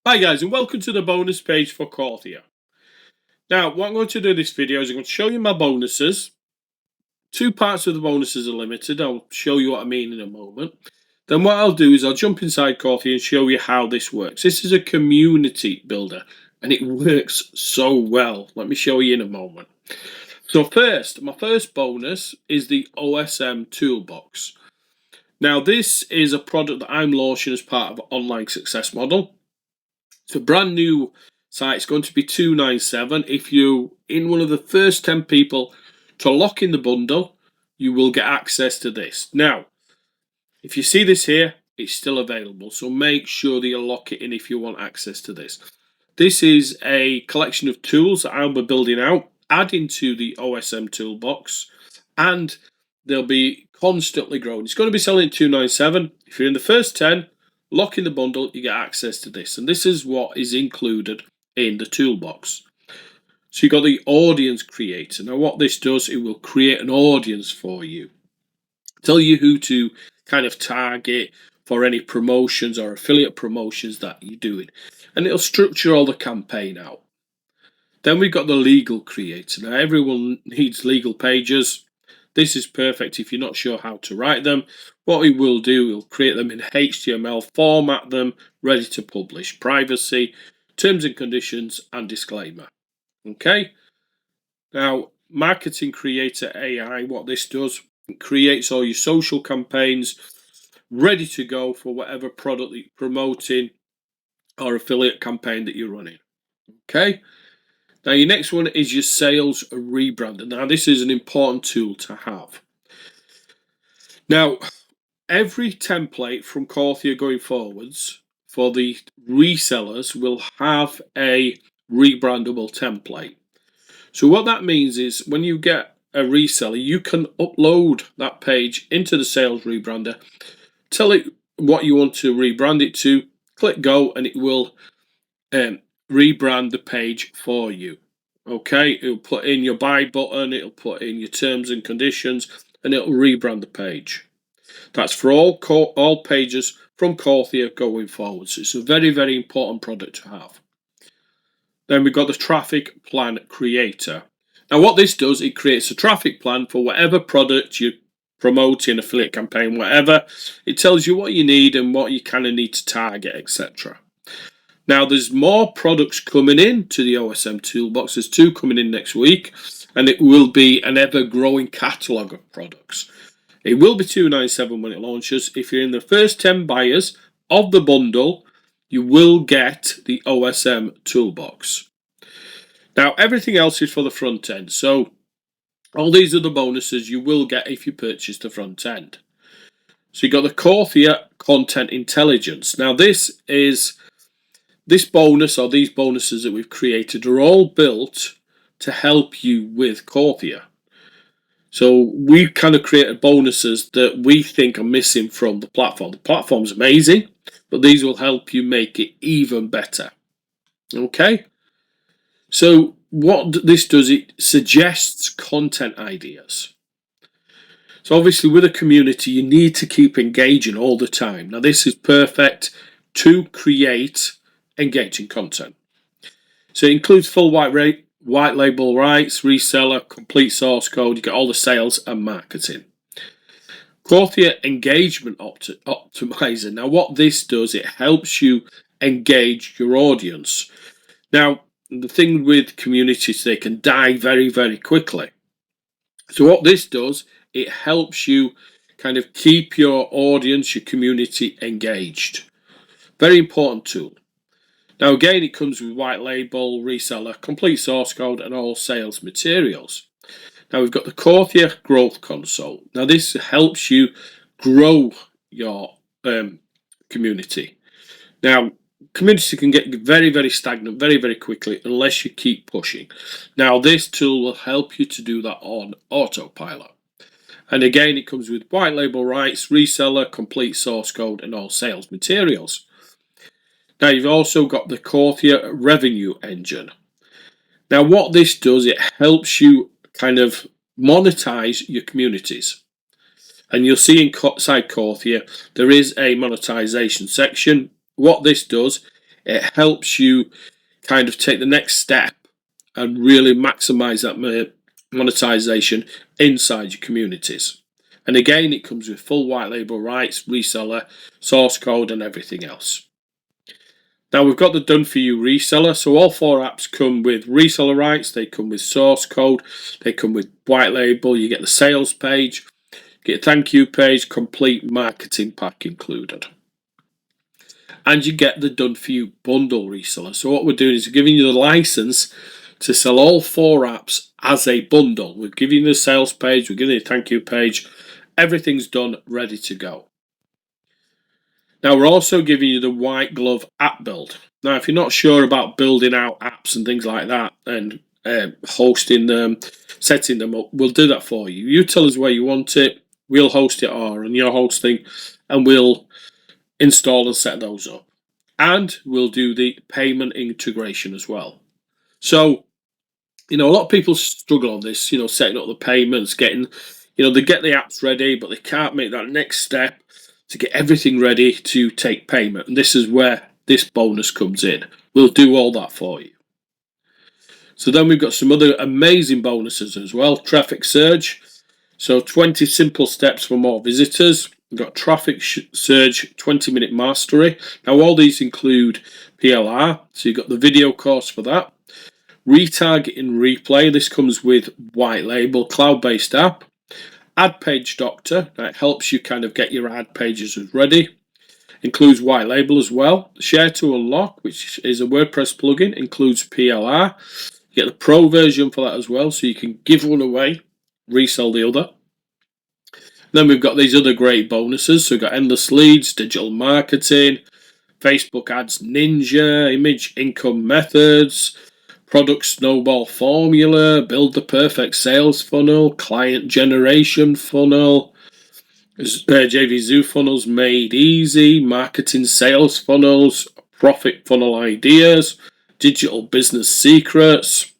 Hi guys, and welcome to the bonus page for Cohortia. Now, what I'm going to do in this video is I'm going to show you my bonuses. Two parts of the bonuses are limited. I'll show you what I mean in a moment. Then what I'll do is I'll jump inside Cohortia and show you how this works. This is a community builder and it works so well. Let me show you in a moment. So first, my first bonus is the OSM toolbox. Now this is a product that I'm launching as part of an online success model. It's a brand new site. It's going to be $297. If you're in one of the first 10 people to lock in the bundle, you will get access to this. Now, if you see this here, it's still available. So make sure that you lock it in if you want access to this. This is a collection of tools that I'll be building out, adding to the OSM toolbox, and they'll be constantly growing. It's going to be selling at $297. If you're in the first 10, lock in the bundle, you get access to this. And this is what is included in the toolbox. So you've got the audience creator. Now what this does, it will create an audience for you. Tell you who to kind of target for any promotions or affiliate promotions that you're doing. And it'll structure all the campaign out. Then we've got the legal creator. Now everyone needs legal pages. This is perfect if you're not sure how to write them. What we will do, we'll create them in HTML, format them, ready to publish. Privacy, terms and conditions, and disclaimer. Okay. Now, marketing creator AI, what this does, it creates all your social campaigns ready to go for whatever product that you're promoting or affiliate campaign that you're running. Okay. Now, your next one is your sales rebrander. Now, this is an important tool to have. Now, every template from Cohortia going forwards for the resellers will have a rebrandable template. So what that means is when you get a reseller, you can upload that page into the sales rebrander, tell it what you want to rebrand it to, click go, and it will rebrand the page for you. Okay, it'll put in your buy button, it'll put in your terms and conditions, and it'll rebrand the page. That's for all pages from Cohortia going forward. So it's a very, very important product to have. Then we've got the traffic plan creator. Now what this does, it creates a traffic plan for whatever product you're promoting, affiliate campaign, whatever. It tells you what you need and what you kind of need to target, etc. Now there's more products coming in to the OSM toolbox. There's 2 coming in next week, and it will be an ever-growing catalogue of products. It will be $297 when it launches. If you're in the first 10 buyers of the bundle, you will get the OSM toolbox. Now everything else is for the front end. So all these are the bonuses you will get if you purchase the front end. So you've got the Cohortia Content Intelligence. Now this bonus, or these bonuses that we've created, are all built to help you with Cohortia. So we kind of created bonuses that we think are missing from the platform. The platform's amazing, but these will help you make it even better. Okay? So what this does, it suggests content ideas. So obviously with a community, you need to keep engaging all the time. Now this is perfect to create engaging content. So it includes full white label rights, reseller, complete source code. You get all the sales and marketing. Cohortia Engagement Optimizer. Now what this does, it helps you engage your audience. Now the thing with communities, they can die very, very quickly. So what this does, it helps you kind of keep your audience, your community engaged. Very important tool. Now again, it comes with white label, reseller, complete source code, and all sales materials. Now we've got the Cohortia Growth Console. Now this helps you grow your community. Now community can get very, very stagnant very, very quickly unless you keep pushing. Now this tool will help you to do that on autopilot. And again, it comes with white label rights, reseller, complete source code, and all sales materials. Now you've also got the Cohortia Revenue Engine. Now what this does, it helps you kind of monetize your communities. And you'll see inside Cohortia, there is a monetization section. What this does, It helps you kind of take the next step and really maximize that monetization inside your communities. And again, it comes with full white label rights, reseller, source code, and everything else. Now we've got the done for you reseller. So all 4 apps come with reseller rights. They come with source code. They come with white label. You get the sales page, get a thank you page, complete marketing pack included. And you get the done for you bundle reseller. So what we're doing is giving you the license to sell all 4 apps as a bundle. We're giving you the sales page. We're giving you a thank you page. Everything's done, ready to go. Now we're also giving you the white glove app build. Now if you're not sure about building out apps and things like that and hosting them, setting them up, we'll do that for you. You tell us where you want it, we'll host it or on your hosting, and we'll install and set those up. And we'll do the payment integration as well. So, a lot of people struggle on this, setting up the payments, getting, they get the apps ready, but they can't make that next step to get everything ready to take payment. And this is where this bonus comes in. We'll do all that for you. So then we've got some other amazing bonuses as well. Traffic surge. So 20 simple steps for more visitors. We've got traffic surge 20-minute mastery. Now all these include PLR. So you've got the video course for that. Retargeting replay. This comes with white label cloud-based app. Ad page doctor, that helps you kind of get your ad pages ready. Includes white label as well. Share to unlock, which is a WordPress plugin, includes PLR. You get the pro version for that as well, so you can give one away, resell the other. Then we've got these other great bonuses. So we've got endless leads, digital marketing, Facebook ads ninja, image income methods, product snowball formula, build the perfect sales funnel, client generation funnel, JV Zoo funnels made easy, marketing sales funnels, profit funnel ideas, digital business secrets,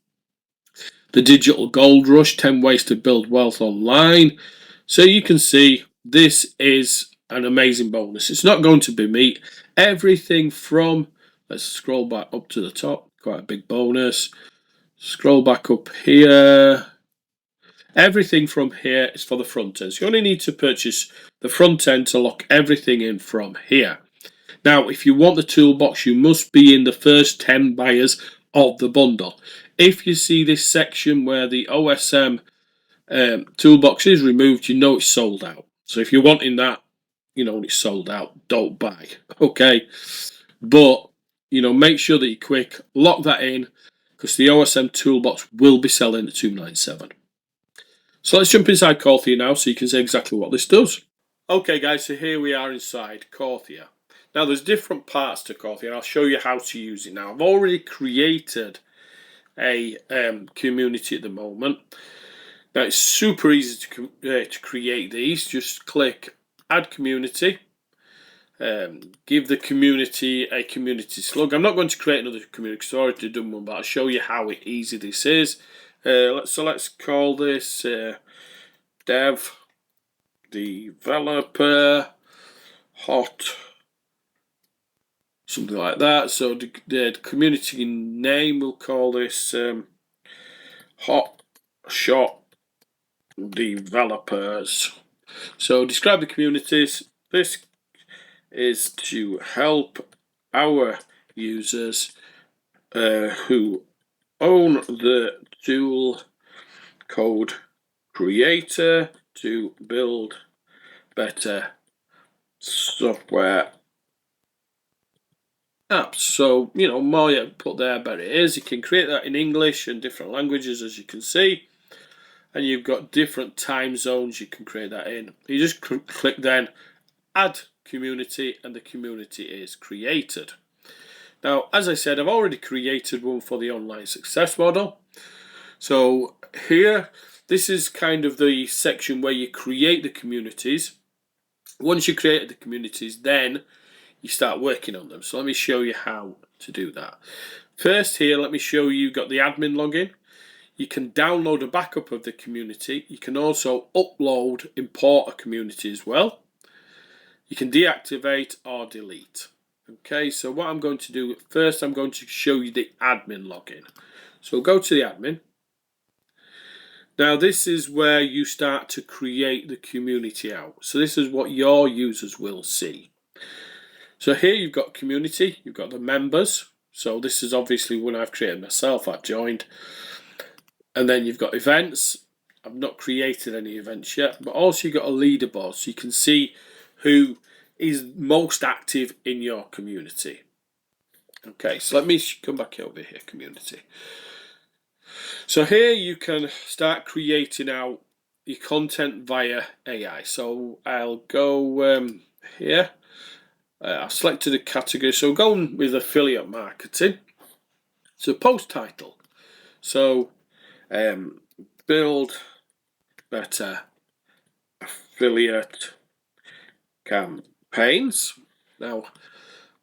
the digital gold rush, 10 ways to build wealth online. So you can see this is an amazing bonus. It's not going to be meat. Everything from, let's scroll back up to the top, quite a big bonus. Scroll back up here. Everything from here is for the front end. So you only need to purchase the front end to lock everything in from here. Now, if you want the toolbox, you must be in the first 10 buyers of the bundle. If you see this section where the OSM toolbox is removed, you know it's sold out. So if you're wanting that, you know it's sold out. Don't buy. Okay. But, make sure that you're quick. Lock that in, because the OSM toolbox will be selling at $297. So let's jump inside Cohortia now so you can see exactly what this does. Okay guys, so here we are inside Cohortia. Now there's different parts to Cohortia and I'll show you how to use it now. I've already created a community at the moment. Now it's super easy to create these. Just click add community. Give the community a community slug. I'm not going to create another community because I've already done one, but I'll show you how easy this is. Let's call this dev developer hot, something like that. So the community name, we'll call this hot shot developers. So describe the communities. This is to help our users who own the tool code creator to build better software apps. So, more you put there, better it is. You can create that in English and different languages, as you can see. And you've got different time zones you can create that in. You just click then add community and the community is created. Now, as I said, I've already created one for the online success model. So here, this is kind of the section where you create the communities. Once you create the communities, then you start working on them. So let me show you how to do that. First here, let me show you got the admin login. You can download a backup of the community. You can also upload, import a community as well. You can deactivate or delete. Okay, so what I'm going to do first, I'm going to show you the admin login. So go to the admin. Now this is where you start to create the community out. So this is what your users will see. So here you've got community, you've got the members. So this is obviously one I've created myself, I've joined. And then you've got events. I've not created any events yet, but also you've got a leaderboard so you can see who is most active in your community. Okay, so let me come back over here, community. So here you can start creating out your content via AI. So I'll go here. I've selected a category. So going with affiliate marketing. So post title. So build better affiliate campaigns. Now,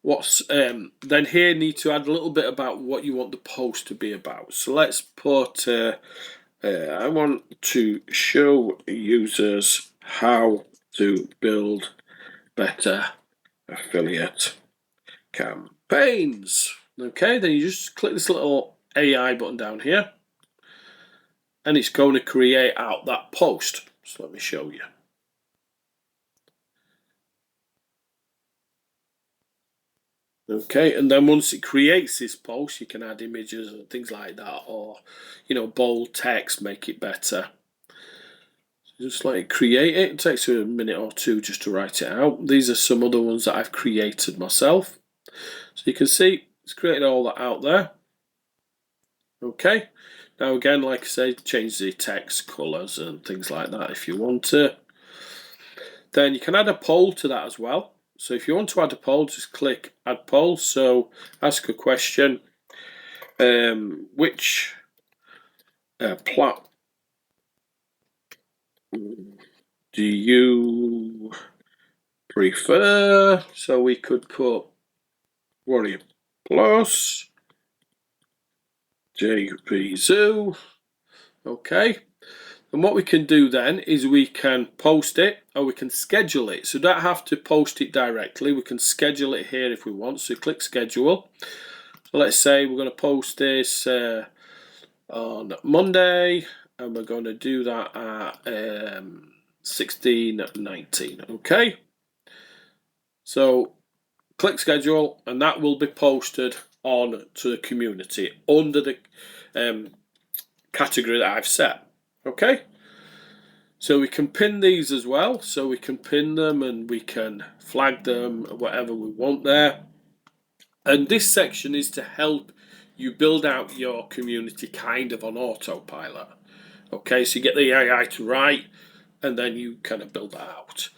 what's then here need to add a little bit about what you want the post to be about. So let's put I want to show users how to build better affiliate campaigns. Okay, then you just click this little AI button down here and it's going to create out that post. So let me show you. Okay, and then once it creates this post, you can add images and things like that, or bold text, make it better. Just like create it. It takes you a minute or two just to write it out. These are some other ones that I've created myself. So you can see it's created all that out there. Okay, now again, like I say, change the text, colours and things like that if you want to. Then you can add a poll to that as well. So if you want to add a poll, just click add poll. So ask a question. Which plot do you prefer? So we could put Warrior Plus, JP Zoo. Okay. And what we can do then is we can post it or we can schedule it. So don't have to post it directly. We can schedule it here if we want. So click schedule. So let's say we're going to post this on Monday and we're going to do that at 16:19. Okay. So click schedule and that will be posted on to the community under the category that I've set. Okay. So we can pin these as well. So we can pin them and we can flag them, whatever we want there. And this section is to help you build out your community kind of on autopilot. Okay, so you get the AI to write and then you kind of build that out.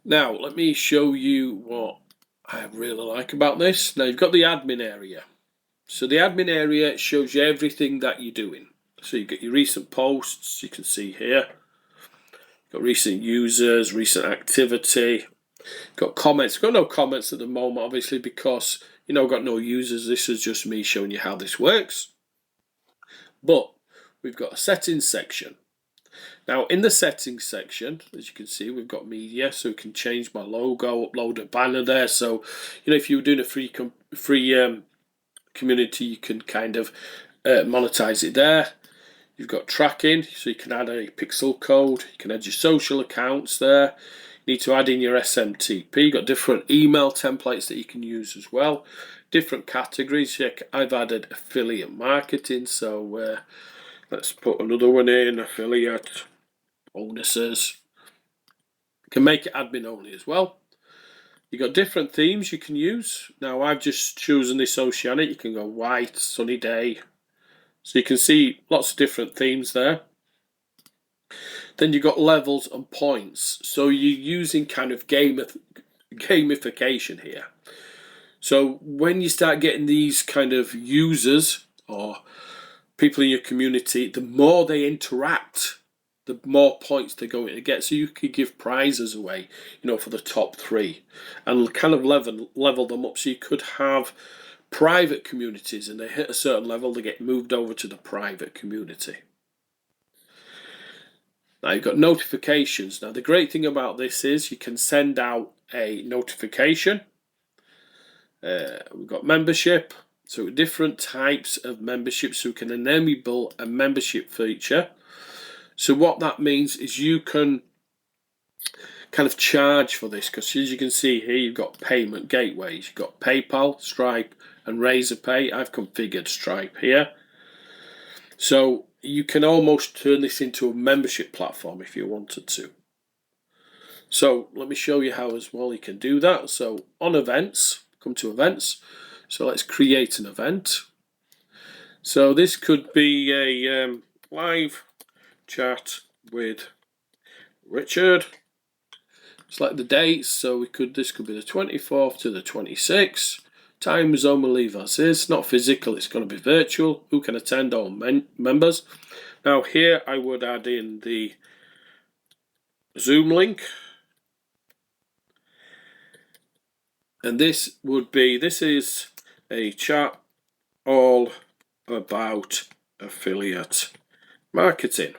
Now, let me show you what I really like about this. Now, you've got the admin area. So the admin area shows you everything that you're doing. So you get your recent posts, you can see here. Got recent users, recent activity. Got comments. Got no comments at the moment, obviously, because got no users. This is just me showing you how this works. But we've got a settings section. Now, in the settings section, as you can see, we've got media, so we can change my logo, upload a banner there. So, if you were doing a free community, you can kind of monetize it there. You've got tracking, so you can add a pixel code. You can add your social accounts there. You need to add in your SMTP. You've got different email templates that you can use as well. Different categories. I've added affiliate marketing, so let's put another one in, affiliate bonuses. You can make it admin only as well. You've got different themes you can use. Now I've just chosen this oceanic. You can go white, sunny day. So you can see lots of different themes there. Then you've got levels and points. So you're using kind of gamification here. So when you start getting these kind of users or people in your community, the more they interact, the more points they're going to get. So you could give prizes away, for the top 3 and kind of level them up. So you could have private communities and they hit a certain level, they get moved over to the private community. Now you've got notifications. Now the great thing about this is you can send out a notification We've got membership, so different types of membership, so we can enable a membership feature. So what that means is you can kind of charge for this, because as you can see here, you've got payment gateways. You've got PayPal, Stripe, and Razorpay. I've configured Stripe here. So you can almost turn this into a membership platform if you wanted to. So let me show you how as well you can do that. So on events, come to events. So let's create an event. So this could be a live chat with Richard. Select the dates. So this could be the 24th to the 26th. Time zone will leave as is. Not physical, it's going to be virtual. Who can attend? All members. Now here I would add in the Zoom link. And this is a chat all about affiliate marketing.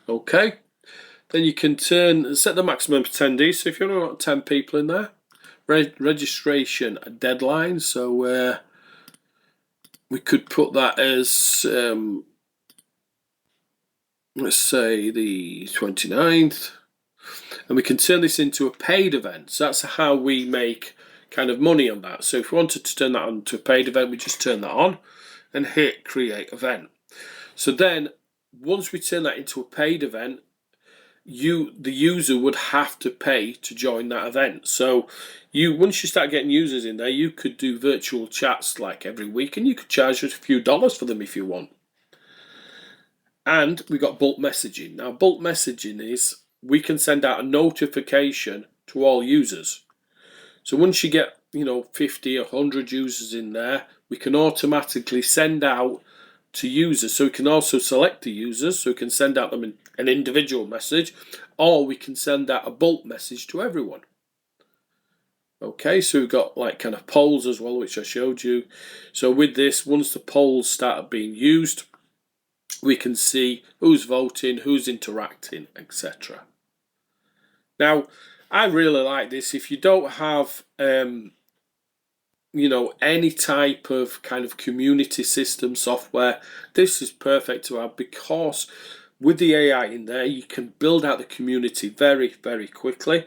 Okay, then you can set the maximum attendees. So if you only want 10 people in there, registration deadline. So we could put that as let's say the 29th. And we can turn this into a paid event. So that's how we make kind of money on that. So if we wanted to turn that on to a paid event, we just turn that on and hit create event. So then once we turn that into a paid event, the user would have to pay to join that event. So once you start getting users in there, you could do virtual chats like every week, and you could charge us a few dollars for them if you want. And we got bulk messaging. Now bulk messaging is we can send out a notification to all users. So once you get 50 or 100 users in there, we can automatically send out to users. So we can also select the users, so we can send out them an individual message, or we can send out a bulk message to everyone. Okay, so we've got like kind of polls as well, which I showed you. So with this, once the polls start being used, we can see who's voting, who's interacting, etc. Now, I really like this. If you don't have, any type of kind of community system software, this is perfect to have, because with the AI in there, you can build out the community very, very quickly.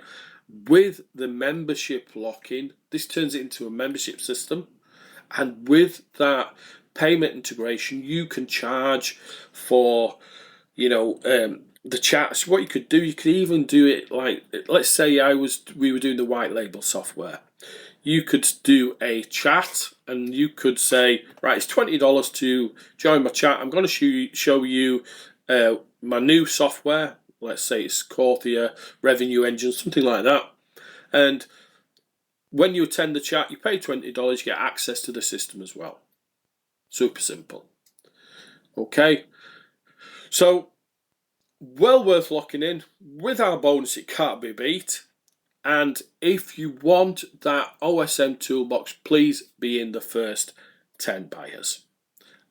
With the membership lock-in, this turns it into a membership system. And with that payment integration, you can charge for, the chats. What you could do, you could even do it like, let's say we were doing the white label software. You could do a chat, and you could say, right, it's $20 to join my chat. I'm going to show you my new software. Let's say it's Cohortia Revenue Engine, something like that. And when you attend the chat, you pay $20, you get access to the system as well. Super simple. Okay, so well worth locking in. With our bonus, it can't be beat. And if you want that OSM toolbox, please be in the first 10 buyers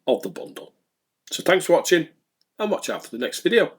of the bundle. So thanks for watching, and watch out for the next video.